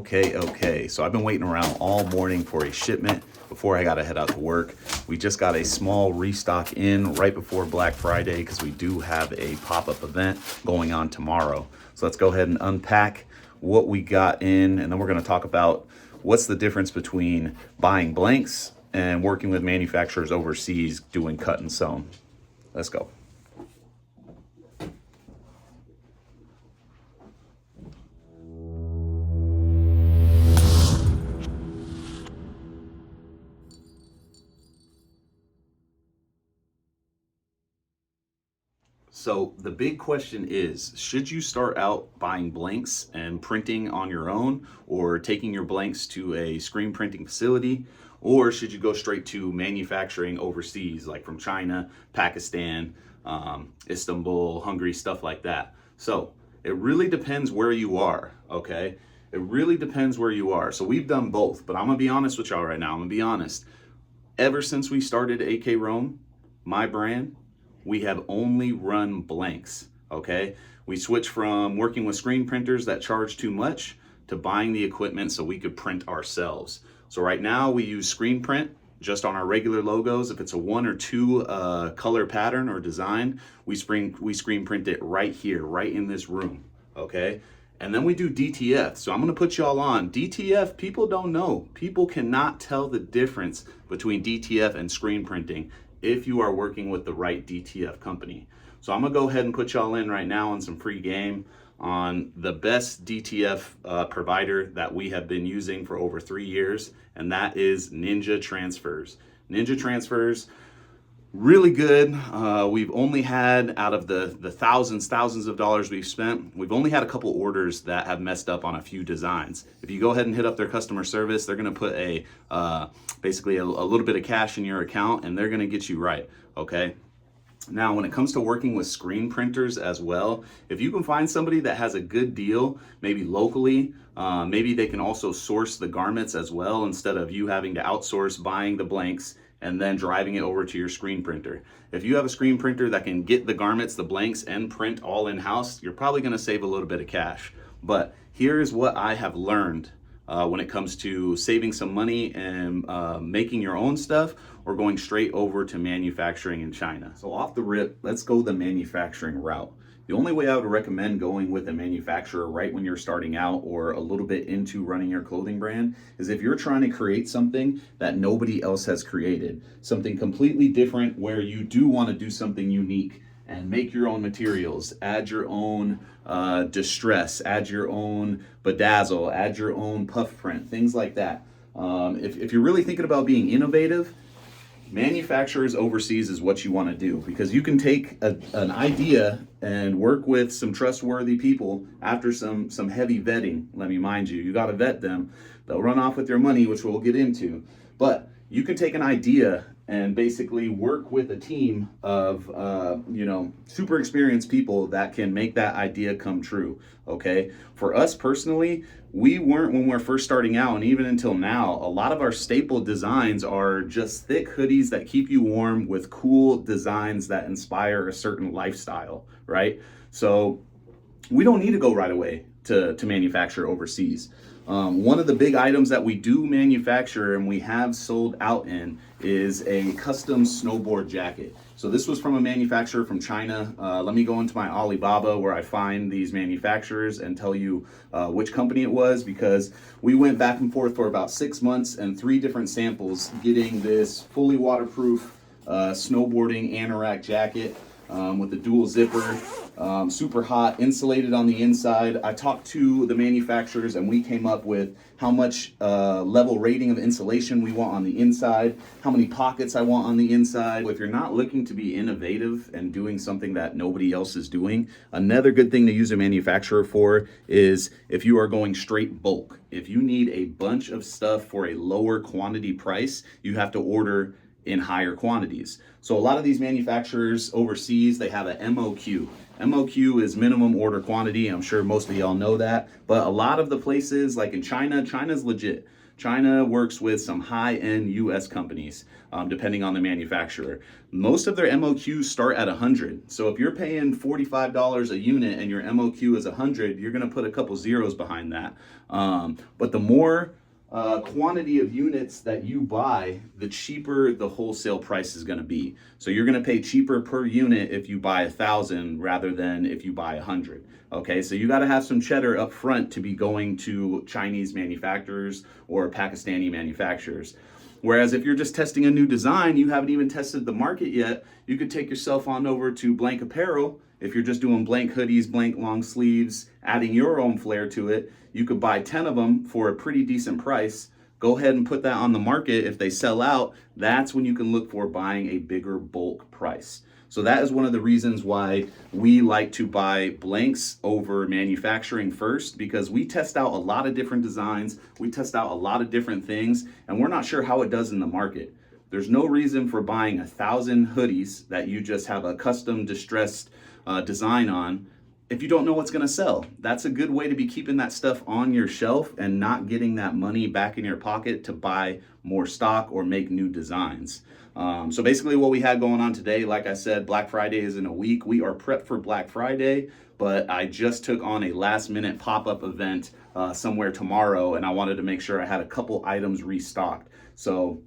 Okay. So I've been waiting around all morning for a shipment before I got to head out to work. We just got a small restock in right before Black Friday because we do have a pop-up event going on tomorrow. So let's go ahead and unpack what we got in, and then we're going to talk about what's the difference between buying blanks and working with manufacturers overseas doing cut and sewn. Let's go. So the big question is, should you start out buying blanks and printing on your own, or taking your blanks to a screen printing facility, or should you go straight to manufacturing overseas, like from China, Pakistan, Istanbul, Hungary, stuff like that? So it really depends where you are, okay? It really depends where you are. So we've done both, but I'm gonna be honest with y'all right now. I'm gonna be honest. Ever since we started AK Rome, my brand, we have only run blanks, okay? We switched from working with screen printers that charge too much to buying the equipment so we could print ourselves. So right now we use screen print just on our regular logos. If it's a 1 or 2 color pattern or design, we screen print it right here, right in this room, okay? And then we do DTF. So I'm gonna put y'all on. DTF, people don't know. People cannot tell the difference between DTF and screen printing if you are working with the right DTF company. So I'm gonna go ahead and put y'all in right now on some free game on the best DTF provider that we have been using for over 3 years, and that is Ninja Transfers. Ninja Transfers, really good. We've only had, out of the thousands of dollars we've spent, we've only had a couple orders that have messed up on a few designs. If you go ahead and hit up their customer service, they're gonna put basically a little bit of cash in your account, and they're gonna get you right, okay? Now, when it comes to working with screen printers as well, if you can find somebody that has a good deal, maybe locally, maybe they can also source the garments as well instead of you having to outsource buying the blanks and then driving it over to your screen printer. If you have a screen printer that can get the garments, the blanks, and print all in-house, you're probably gonna save a little bit of cash. But here is what I have learned when it comes to saving some money and making your own stuff, or going straight over to manufacturing in China. So off the rip, let's go the manufacturing route. The only way I would recommend going with a manufacturer right when you're starting out or a little bit into running your clothing brand is if you're trying to create something that nobody else has created, something completely different where you do want to do something unique and make your own materials, add your own distress, add your own bedazzle, add your own puff print, things like that. If you're really thinking about being innovative, manufacturers overseas is what you want to do, because you can take an idea and work with some trustworthy people after some heavy vetting. Let me mind you got to vet them. They'll run off with your money, which we'll get into. But you can take an idea and basically work with a team of super experienced people that can make that idea come true, okay? For us personally, we weren't, when we're first starting out, and even until now, a lot of our staple designs are just thick hoodies that keep you warm with cool designs that inspire a certain lifestyle, right? So we don't need to go right away to manufacture overseas. One of the big items that we do manufacture and we have sold out in is a custom snowboard jacket. So this was from a manufacturer from China. Let me go into my Alibaba where I find these manufacturers and tell you which company it was, because we went back and forth for about 6 months and 3 different samples getting this fully waterproof snowboarding anorak jacket with the dual zipper, super hot, insulated on the inside. I talked to the manufacturers and we came up with how much level rating of insulation we want on the inside, how many pockets I want on the inside. If you're not looking to be innovative and doing something that nobody else is doing, another good thing to use a manufacturer for is if you are going straight bulk. If you need a bunch of stuff for a lower quantity price, you have to order in higher quantities. So a lot of these manufacturers overseas, they have a MOQ. MOQ is minimum order quantity. I'm sure most of y'all know that, but a lot of the places like in China, China's legit. China works with some high-end US companies, depending on the manufacturer. Most of their MOQs start at 100. So if you're paying $45 a unit and your MOQ is 100, you're gonna put a couple zeros behind that. But the more quantity of units that you buy, the cheaper the wholesale price is going to be. So you're going to pay cheaper per unit if you buy 1,000 rather than if you buy 100. Okay, so you got to have some cheddar up front to be going to Chinese manufacturers or Pakistani manufacturers. Whereas if you're just testing a new design, you haven't even tested the market yet, you could take yourself on over to Blank Apparel. If you're just doing blank hoodies, blank long sleeves, adding your own flair to it, you could buy 10 of them for a pretty decent price. Go ahead and put that on the market. If they sell out, that's when you can look for buying a bigger bulk price. So that is one of the reasons why we like to buy blanks over manufacturing first, because we test out a lot of different designs, we test out a lot of different things, and we're not sure how it does in the market. There's no reason for buying 1,000 hoodies that you just have a custom distressed design on if you don't know what's going to sell. That's a good way to be keeping that stuff on your shelf and not getting that money back in your pocket to buy more stock or make new designs. So basically what we had going on today, like I said, Black Friday is in a week. We are prepped for Black Friday, but I just took on a last minute pop-up event somewhere tomorrow, and I wanted to make sure I had a couple items restocked. So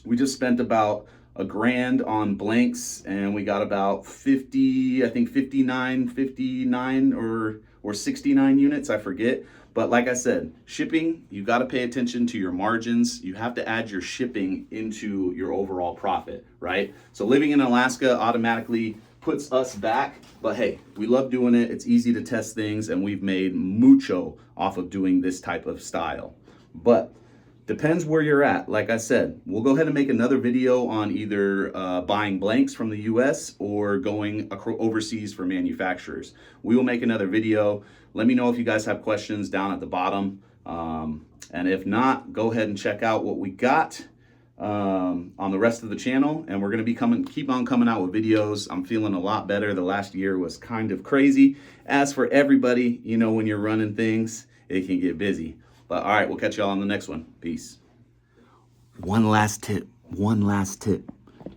we just spent about $1,000 on blanks, and we got about 59 or 69 units, I forget. But like I said, shipping, you got to pay attention to your margins. You have to add your shipping into your overall profit, right? So living in Alaska automatically puts us back, but hey, we love doing it. It's easy to test things, and we've made mucho off of doing this type of style. But depends where you're at. Like I said, we'll go ahead and make another video on either buying blanks from the US or going overseas for manufacturers. We will make another video. Let me know if you guys have questions down at the bottom. And if not, go ahead and check out what we got on the rest of the channel. And we're going to keep on coming out with videos. I'm feeling a lot better. The last year was kind of crazy. As for everybody, you know, when you're running things, it can get busy. But all right, we'll catch y'all on the next one. Peace. One last tip.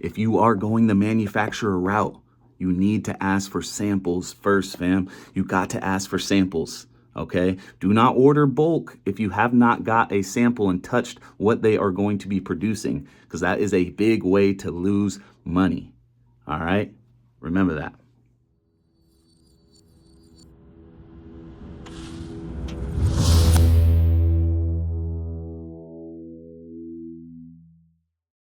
If you are going the manufacturer route, you need to ask for samples first, fam. You got to ask for samples, okay? Do not order bulk if you have not got a sample and touched what they are going to be producing, because that is a big way to lose money, all right? Remember that.